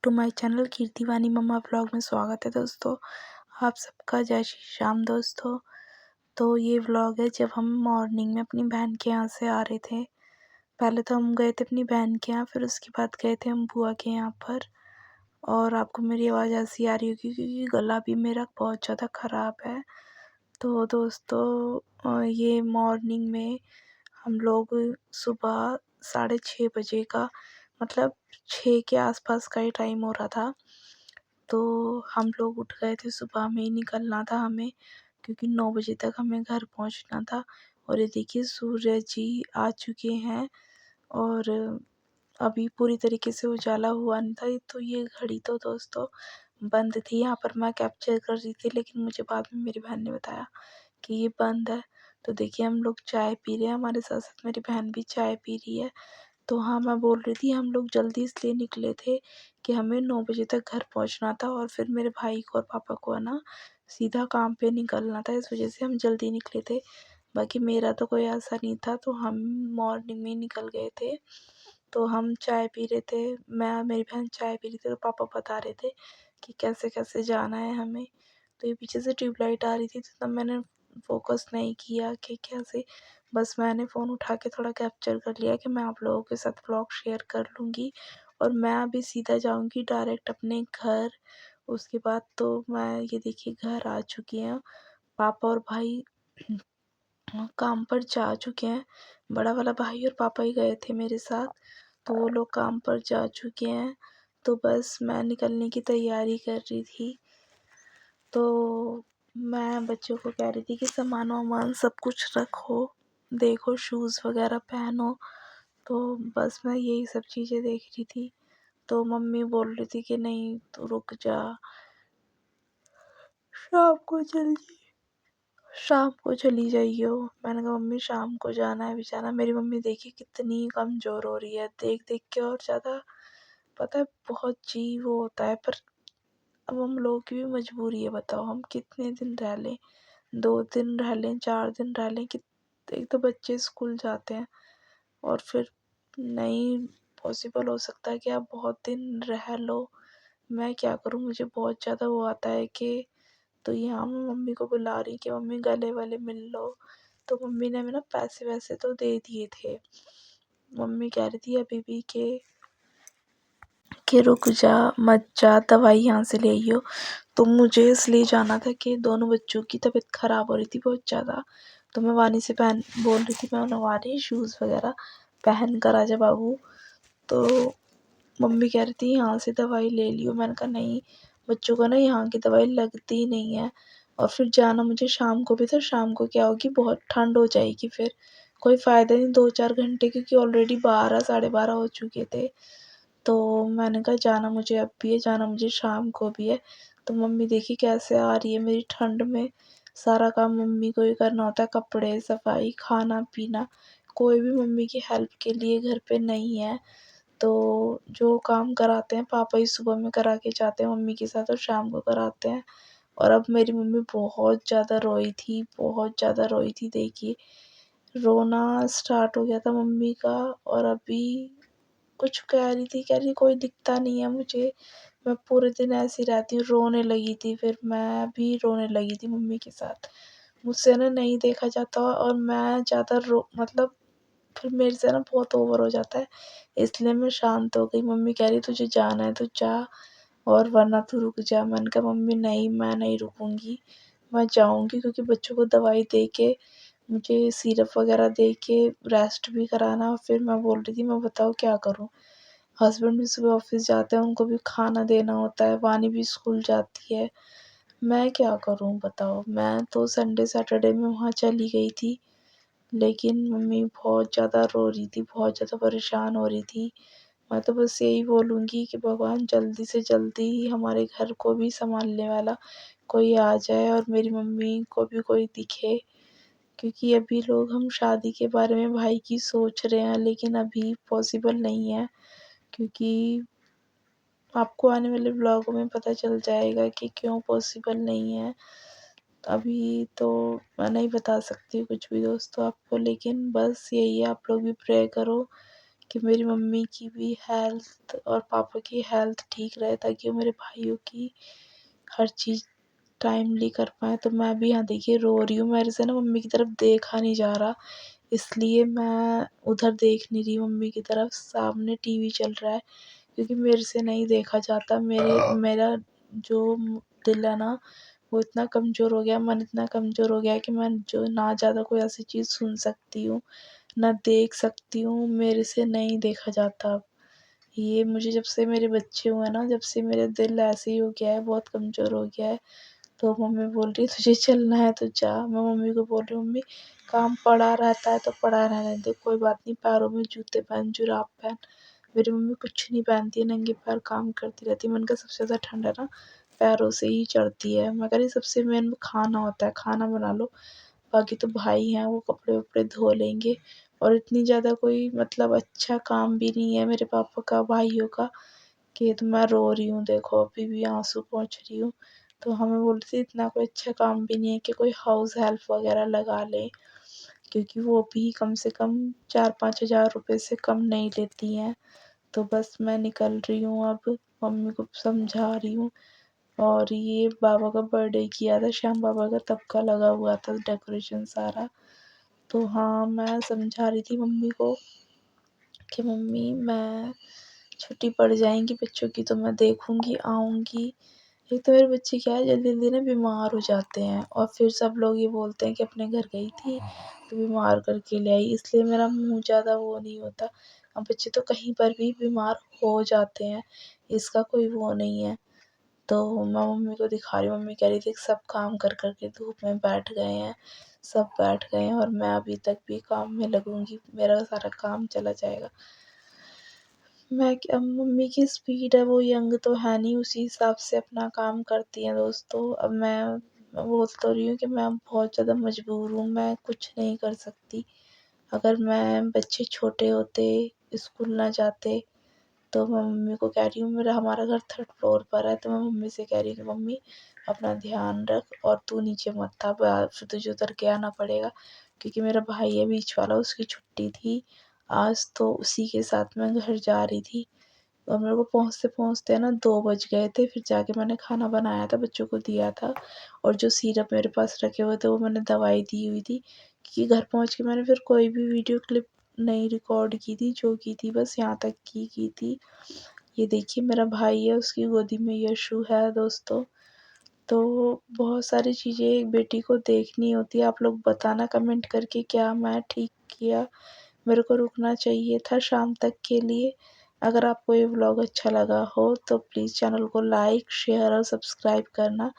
To my channel कीर्ति वानी मम्मा vlog में स्वागत है दोस्तों। आप सबका जय श्री श्याम दोस्तों। तो ये व्लॉग है जब हम मॉर्निंग में अपनी बहन के यहाँ से आ रहे थे। पहले तो हम गए थे अपनी बहन के यहाँ, फिर उसके बाद गए थे हम बुआ के यहाँ पर। और आपको मेरी आवाज़ ऐसी आ रही होगी क्योंकि गला भी मेरा बहुत ज़्यादा ख़राब है। तो दोस्तों ये मॉर्निंग में हम लोग सुबह 6:30 बजे का, मतलब 6 के आसपास का ही टाइम हो रहा था। तो हम लोग उठ गए थे, सुबह में ही निकलना था हमें, क्योंकि 9 बजे तक हमें घर पहुंचना था। और ये देखिए सूरज जी आ चुके हैं और अभी पूरी तरीके से उजाला हुआ नहीं था। तो ये घड़ी तो दोस्तों बंद थी, यहाँ पर मैं कैप्चर कर रही थी, लेकिन मुझे बाद में मेरी बहन ने बताया कि ये बंद है। तो देखिए हम लोग चाय पी रहे हैं, हमारे साथ साथ मेरी बहन भी चाय पी रही है। तो हाँ, मैं बोल रही थी हम लोग जल्दी इसलिए निकले थे कि हमें 9 बजे तक घर पहुंचना था और फिर मेरे भाई को और पापा को है ना सीधा काम पे निकलना था, इस वजह से हम जल्दी निकले थे। बाकी मेरा तो कोई ऐसा नहीं था, तो हम मॉर्निंग में निकल गए थे। तो हम चाय पी रहे थे, मैं और मेरी बहन चाय पी रही थी, तो पापा बता रहे थे कि कैसे कैसे जाना है हमें। तो ये पीछे से ट्यूबलाइट आ रही थी, तो तब मैंने फोकस नहीं किया कि कैसे, बस मैंने फ़ोन उठा के थोड़ा कैप्चर कर लिया कि मैं आप लोगों के साथ व्लॉग शेयर कर लूँगी। और मैं अभी सीधा जाऊँगी डायरेक्ट अपने घर। उसके बाद तो मैं, ये देखिए घर आ चुकी हैं, पापा और भाई काम पर जा चुके हैं। बड़ा वाला भाई और पापा ही गए थे मेरे साथ, तो वो लोग काम पर जा चुके हैं। तो बस मैं निकलने की तैयारी कर रही थी। तो मैं बच्चों को कह रही थी कि सामान वामान सब कुछ रखो, देखो शूज़ वगैरह पहनो। तो बस मैं यही सब चीज़ें देख रही थी। तो मम्मी बोल रही थी कि नहीं तो रुक जा, शाम को जल्दी शाम को चली जाइयो। मैंने कहा मम्मी शाम को जाना है बेचारा। मेरी मम्मी देखिए कितनी कमज़ोर हो रही है देख देख के, और ज़्यादा पता है बहुत जी वो होता है, पर अब हम लोगों की भी मजबूरी है। बताओ हम कितने दिन रह लें, 2 दिन रह लें, 4 दिन रह लें कि एक तो बच्चे स्कूल जाते हैं और फिर नहीं पॉसिबल हो सकता है कि आप बहुत दिन रह लो। मैं क्या करूँ, मुझे बहुत ज़्यादा वो आता है कि, तो यहाँ मैं मम्मी को बुला रही कि मम्मी गले वाले मिल लो। तो मम्मी ने हमें ना पैसे वैसे तो दे दिए थे। मम्मी कह रही थी अभी भी कि रुक जा मत जा, दवाई यहाँ से ले आइयो। तो मुझे इसलिए जाना था कि दोनों बच्चों की तबीयत ख़राब हो रही थी बहुत ज़्यादा। तो मैं वानी से बोल रही थी, मैं वानी शूज़ वगैरह पहन कर आजा बाबू। तो मम्मी कह रही थी यहाँ से दवाई ले लियो। मैंने कहा नहीं, बच्चों को ना यहाँ की दवाई लगती नहीं है। और फिर जाना मुझे शाम को भी, तो शाम को क्या होगी, बहुत ठंड हो जाएगी, फिर कोई फ़ायदा नहीं 2-4 घंटे, क्योंकि ऑलरेडी 12 साढ़े 12 हो चुके थे। तो मैंने कहा जाना मुझे अब भी है, जाना मुझे शाम को भी है। तो मम्मी देखी कैसे आ रही है मेरी ठंड में। सारा काम मम्मी को ही करना होता है, कपड़े, सफाई, खाना पीना। कोई भी मम्मी की हेल्प के लिए घर पे नहीं है। तो जो काम कराते हैं पापा ही सुबह में करा के जाते हैं मम्मी के साथ, और शाम को कराते हैं। और अब मेरी मम्मी बहुत ज़्यादा रोई थी, बहुत ज़्यादा रोई थी। देखिए रोना स्टार्ट हो गया था मम्मी का। और अभी कुछ कह रही कोई दिखता नहीं है मुझे, मैं पूरे दिन ऐसी रहती हूँ। रोने लगी थी, फिर मैं भी रोने लगी थी मम्मी के साथ। मुझसे ना नहीं देखा जाता, और मैं ज़्यादा रो मतलब फिर मेरे से ना बहुत ओवर हो जाता है, इसलिए मैं शांत हो गई। मम्मी कह रही तुझे जाना है तो जा, और वरना तू रुक जा। मैंने कहा मम्मी नहीं, मैं नहीं रुकूंगी, मैं जाऊंगी, क्योंकि बच्चों को दवाई दे के, मुझे सिरप वगैरह दे के रेस्ट भी कराना। और फिर मैं बोल रही थी मैं बताओ क्या करूँ, हस्बैंड भी सुबह ऑफिस जाते हैं, उनको भी खाना देना होता है, वानी भी स्कूल जाती है, मैं क्या करूँ बताओ। मैं तो संडे सैटरडे में वहाँ चली गई थी, लेकिन मम्मी बहुत ज़्यादा रो रही थी, बहुत ज़्यादा परेशान हो रही थी। मैं तो बस यही बोलूँगी कि भगवान जल्दी से जल्दी हमारे घर को भी सँभालने वाला कोई आ जाए, और मेरी मम्मी को भी कोई दिखे। क्योंकि अभी लोग हम शादी के बारे में भाई की सोच रहे हैं, लेकिन अभी पॉसिबल नहीं है, क्योंकि आपको आने वाले ब्लॉगों में पता चल जाएगा कि क्यों पॉसिबल नहीं है। अभी तो मैं नहीं बता सकती कुछ भी दोस्तों आपको, लेकिन बस यही है, आप लोग भी प्रे करो कि मेरी मम्मी की भी हेल्थ और पापा की हेल्थ ठीक रहे, ताकि वो मेरे भाइयों की हर चीज़ टाइमली कर पाएँ। तो मैं भी यहाँ देखिए रो रही हूँ, मेरे से ना मम्मी की तरफ देखा नहीं जा रहा, इसलिए मैं उधर देख नहीं रही मम्मी की तरफ, सामने टीवी चल रहा है, क्योंकि मेरे से नहीं देखा जाता। मेरा जो दिल है ना, वो इतना कमज़ोर हो गया, मन इतना कमज़ोर हो गया है कि मैं जो ना ज़्यादा कोई ऐसी चीज़ सुन सकती हूँ, ना देख सकती हूँ, मेरे से नहीं देखा जाता अब। ये मुझे जब से मेरे बच्चे हुए ना, जब से मेरा दिल ऐसे ही हो गया है, बहुत कमज़ोर हो गया है। तो मम्मी बोल रही है तुझे चलना है तो जा। मैं मम्मी को बोल रही हूँ मम्मी काम पड़ा रहता है तो पड़ा रहने दे, कोई बात नहीं, पैरों में जूते पहन, जुराब पहन। मेरी मम्मी कुछ नहीं पहनती है, नंगे पैर काम करती रहती है। मैंने कहा सबसे ज़्यादा ठंड है ना पैरों से ही चढ़ती है। मैं कह रही सबसे मेन खाना होता है, खाना बना लो, बाकी तो भाई हैं वो कपड़े वपड़े धो लेंगे। और इतनी ज़्यादा कोई मतलब अच्छा काम भी नहीं है मेरे पापा का, भाइयों का, कि तो मैं रो रही हूँ, देखो अभी भी आंसू पोंछ रही हूँ। तो हमें बोल रही थी इतना कोई अच्छा काम भी नहीं है कि कोई हाउस हेल्प वगैरह लगा ले, क्योंकि वो भी कम से कम 4-5 हज़ार रुपये से कम नहीं लेती हैं। तो बस मैं निकल रही हूँ अब, मम्मी को समझा रही हूँ। और ये बाबा का बर्थडे किया था, श्याम बाबा का, तब का लगा हुआ था डेकोरेशन सारा। तो हाँ, मैं समझा रही थी मम्मी को कि मम्मी मैं छुट्टी पड़ जाएँगी बच्चों की तो मैं देखूँगी, आऊँगी। एक तो मेरे बच्चे क्या है जल्दी-जल्दी ना बीमार हो जाते हैं, और फिर सब लोग ये बोलते हैं कि अपने घर गई थी तो बीमार करके ले आई, इसलिए मेरा मुँह ज़्यादा वो नहीं होता। अब बच्चे तो कहीं पर भी बीमार हो जाते हैं, इसका कोई वो नहीं है। तो मैं मम्मी को दिखा रही हूँ, मम्मी कह रही थी सब काम कर के धूप में बैठ गए हैं, सब बैठ गए हैं और मैं अभी तक भी काम में लगूँगी, मेरा सारा काम चला जाएगा। मैं क्या, मम्मी की स्पीड है, वो यंग तो है नहीं, उसी हिसाब से अपना काम करती हैं दोस्तों। अब मैं बोल तो रही हूँ कि मैं बहुत ज़्यादा मजबूर हूँ, मैं कुछ नहीं कर सकती। अगर मैं बच्चे छोटे होते, स्कूल ना जाते, तो मैं मम्मी को कह रही हूँ, मेरा हमारा घर 3rd फ्लोर पर है, तो मैं मम्मी से कह रही हूँ कि मम्मी अपना ध्यान रख और तू नीचे मत आ, फिर तुझे उतर के आना पड़ेगा, क्योंकि मेरा भाई है बीच वाला, उसकी छुट्टी थी आज, तो उसी के साथ मैं घर जा रही थी। और मेरे को पहुँचते-पहुँचते ना 2 बज गए थे, फिर जाके मैंने खाना बनाया था, बच्चों को दिया था, और जो सिरप मेरे पास रखे हुए थे वो मैंने दवाई दी हुई थी, क्योंकि घर पहुँच के मैंने फिर कोई भी वीडियो क्लिप नहीं रिकॉर्ड की थी, जो की थी बस यहाँ तक की थी। ये देखिए मेरा भाई है, उसकी गोदी में यशु है दोस्तों। तो बहुत सारी चीज़ें एक बेटी को देखनी होती है। आप लोग बताना कमेंट करके क्या मैं ठीक किया? मेरे को रुकना चाहिए था शाम तक के लिए। अगर आपको ये व्लॉग अच्छा लगा हो तो प्लीज़ चैनल को लाइक, शेयर और सब्सक्राइब करना।